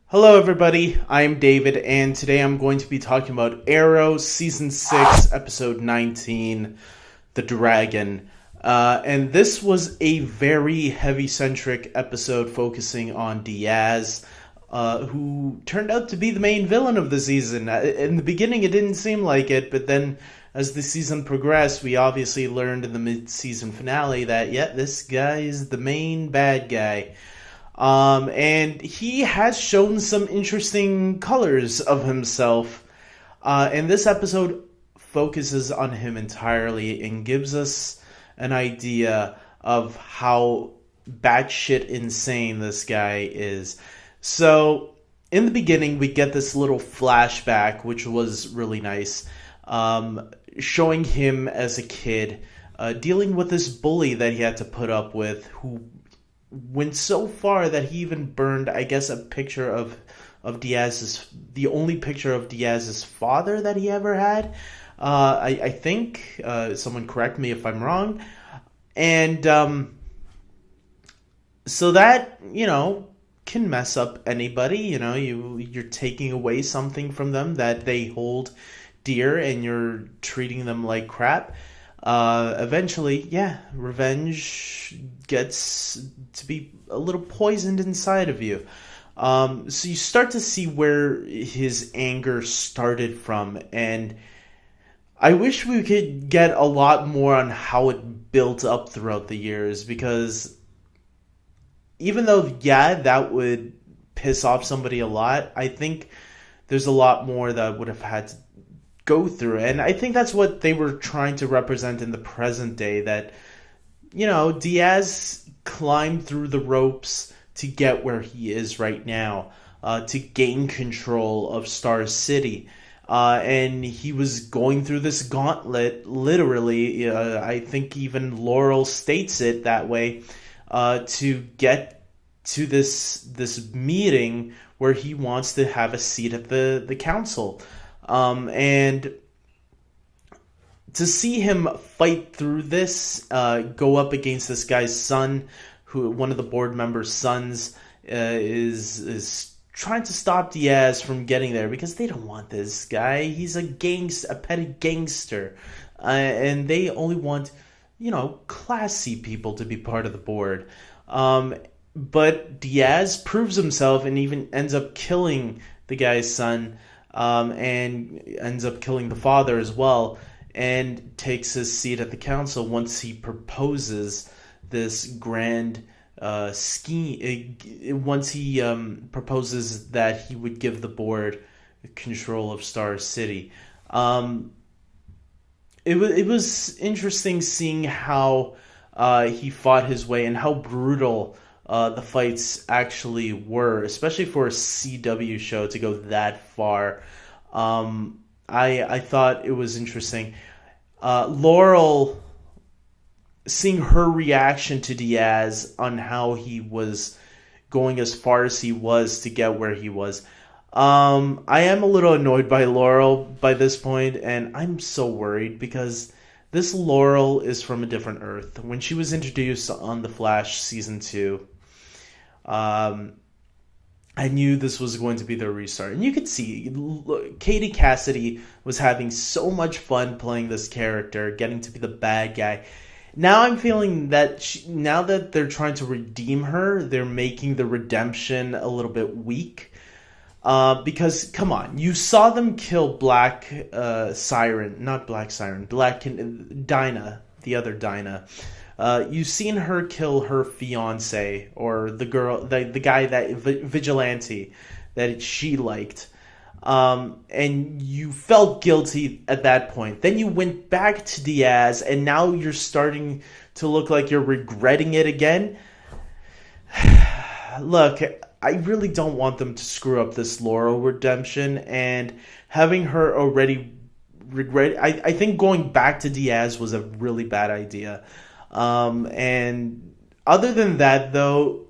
Hello, everybody. I'm David, and today I'm going to be talking about Arrow Season 6, Episode 19, The Dragon. And this was a very heavy-centric episode focusing on Diaz, who turned out to be the main villain of the season. In the beginning, it didn't seem like it, but then as the season progressed, we obviously learned in the mid-season finale that, yeah, this guy is the main bad guy. And he has shown some interesting colors of himself. And this episode focuses on him entirely and gives us an idea of how batshit insane this guy is. So, in the beginning, we get this little flashback, which was really nice, showing him as a kid, dealing with this bully that he had to put up with, who went so far that he even burned, I guess, a picture of Diaz's, the only picture of Diaz's father that he ever had. I think, someone correct me if I'm wrong. And so that, can mess up anybody. You're taking away something from them that they hold dear and you're treating them like crap. Eventually, revenge gets to be a little poisoned inside of you. So you start to see where his anger started from, and I wish we could get a lot more on how it built up throughout the years, because even though, that would piss off somebody a lot, I think there's a lot more that would have had to go through. And I think that's what they were trying to represent in the present day, that, Diaz climbed through the ropes to get where he is right now, to gain control of Star City. And he was going through this gauntlet, literally, I think even Laurel states it that way, to get to this meeting where he wants to have a seat at the council. And to see him fight through this, go up against this guy's son, who one of the board members' sons is trying to stop Diaz from getting there because they don't want this guy. He's a petty gangster, and they only want, classy people to be part of the board. But Diaz proves himself and even ends up killing the guy's son. And ends up killing the father as well, and takes his seat at the council once he proposes this grand scheme. Once he proposes that he would give the board control of Star City. It was interesting seeing how he fought his way and how brutal the fights actually were, especially for a CW show to go that far. I thought it was interesting. Laurel, seeing her reaction to Diaz on how he was going as far as he was to get where he was. I am a little annoyed by Laurel by this point, and I'm so worried because this Laurel is from a different Earth. When she was introduced on The Flash Season 2, I knew this was going to be their restart. And you could see Katie Cassidy was having so much fun playing this character, getting to be the bad guy. Now I'm feeling that now that they're trying to redeem her, they're making the redemption a little bit weak. Because, come on, you saw them kill Black Siren, not Black Siren, Dinah, the other Dinah. You've seen her kill her fiance, or the girl, the guy, that vigilante that she liked, and you felt guilty at that point. Then you went back to Diaz, and now you're starting to look like you're regretting it again. Look, I really don't want them to screw up this Laurel redemption, and having her already regret. I think going back to Diaz was a really bad idea. And other than that, though,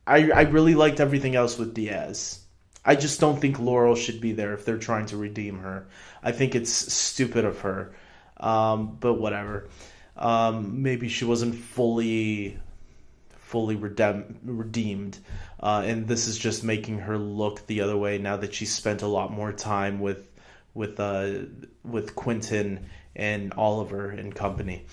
I really liked everything else with Diaz. I just don't think Laurel should be there if they're trying to redeem her. I think it's stupid of her. But whatever. Maybe she wasn't fully fully redeemed. And this is just making her look the other way now that she spent a lot more time with Quentin and Oliver and company.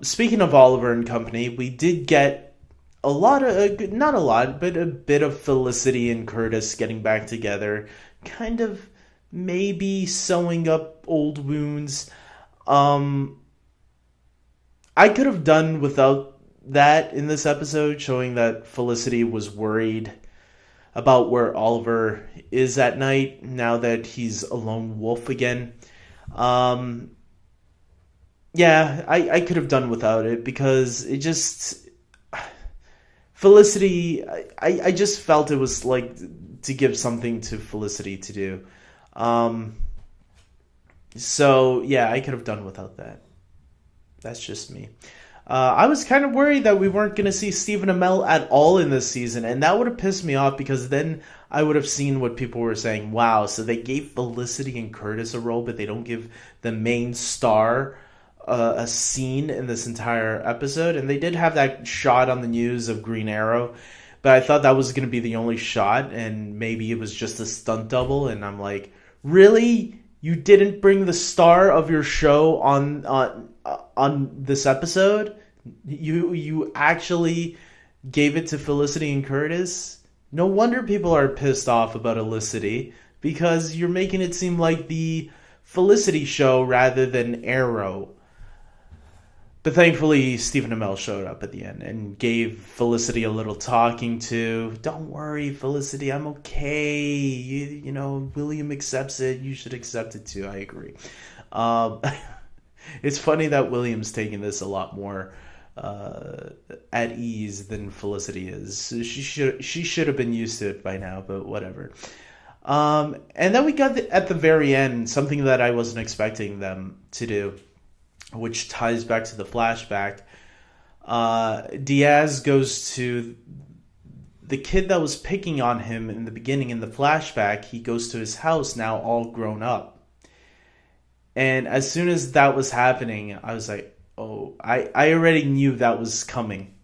Speaking of Oliver and company, we did get a lot of, not a lot, but a bit of Felicity and Curtis getting back together, kind of maybe sewing up old wounds. I could have done without that in this episode, showing that Felicity was worried about where Oliver is at night now that he's a lone wolf again. Yeah, I could have done without it because it just... Felicity, I just felt it was like to give something to Felicity to do. So, yeah, I could have done without that. That's just me. I was kind of worried that we weren't going to see Stephen Amell at all in this season, and that would have pissed me off because then I would have seen what people were saying. Wow, so they gave Felicity and Curtis a role, but they don't give the main star a scene in this entire episode. And they did have that shot on the news of Green Arrow, but I thought that was going to be the only shot, and maybe it was just a stunt double. And I'm like, really? You didn't bring the star of your show on this episode? You actually gave it to Felicity and Curtis? No wonder people are pissed off about Felicity, because you're making it seem like the Felicity show rather than Arrow. But thankfully, Stephen Amell showed up at the end and gave Felicity a little talking to. Don't worry, Felicity, I'm okay. You know, William accepts it. You should accept it too. I agree. It's funny that William's taking this a lot more at ease than Felicity is. She should have been used to it by now, but whatever. And then we got at the very end something that I wasn't expecting them to do, which ties back to the flashback. Diaz goes to the kid that was picking on him in the beginning in the flashback. He goes to his house now, all grown up. And as soon as that was happening, I was like, oh, I already knew that was coming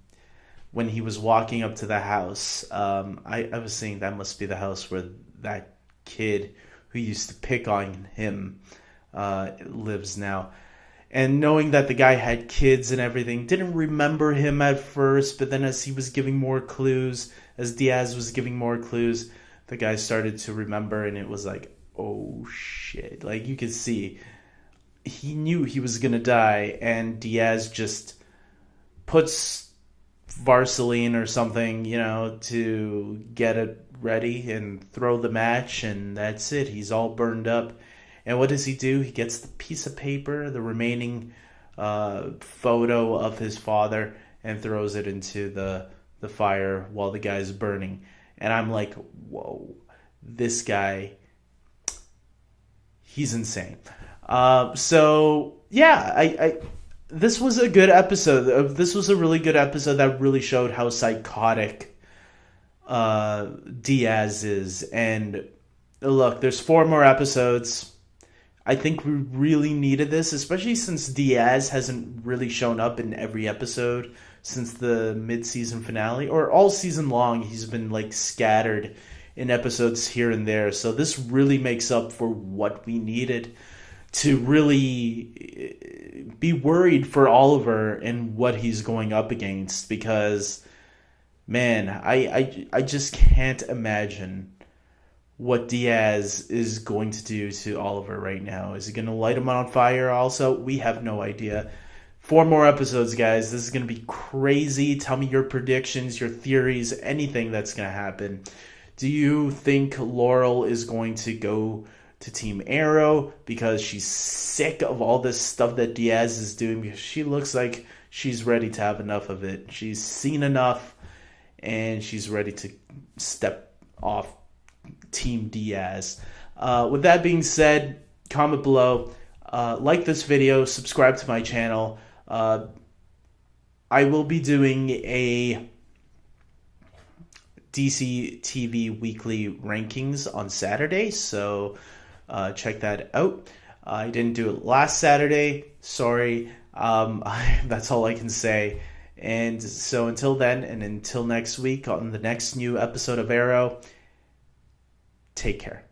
when he was walking up to the house. I was saying that must be the house where that kid who used to pick on him lives now. And knowing that the guy had kids and everything, didn't remember him at first, but then as he was giving more clues, as Diaz was giving more clues, the guy started to remember, and it was like, oh shit. Like, you could see he knew he was gonna die, and Diaz just puts Vaseline or something, you know, to get it ready and throw the match, and that's it. He's all burned up. And what does he do? He gets the piece of paper, the remaining photo of his father, and throws it into the fire while the guy's burning. And I'm like, whoa, this guy, he's insane. So yeah, I this was a good episode. This was a really good episode that really showed how psychotic Diaz is. And look, there's 4 more episodes. I think we really needed this, especially since Diaz hasn't really shown up in every episode since the mid-season finale, or all season long. He's been like scattered in episodes here and there. So this really makes up for what we needed to really be worried for Oliver and what he's going up against, because man, I just can't imagine what Diaz is going to do to Oliver right now. Is he going to light him on fire also? We have no idea. 4 more episodes, guys. This is going to be crazy. Tell me your predictions, your theories, anything that's going to happen. Do you think Laurel is going to go to Team Arrow because she's sick of all this stuff that Diaz is doing? Because she looks like she's ready to have enough of it. She's seen enough, and she's ready to step off Team Diaz. With that being said, comment below, like this video, subscribe to my channel. I will be doing a DC TV weekly rankings on Saturday, so check that out. I didn't do it last Saturday, sorry. That's all I can say. And so until then, and until next week on the next new episode of Arrow, take care.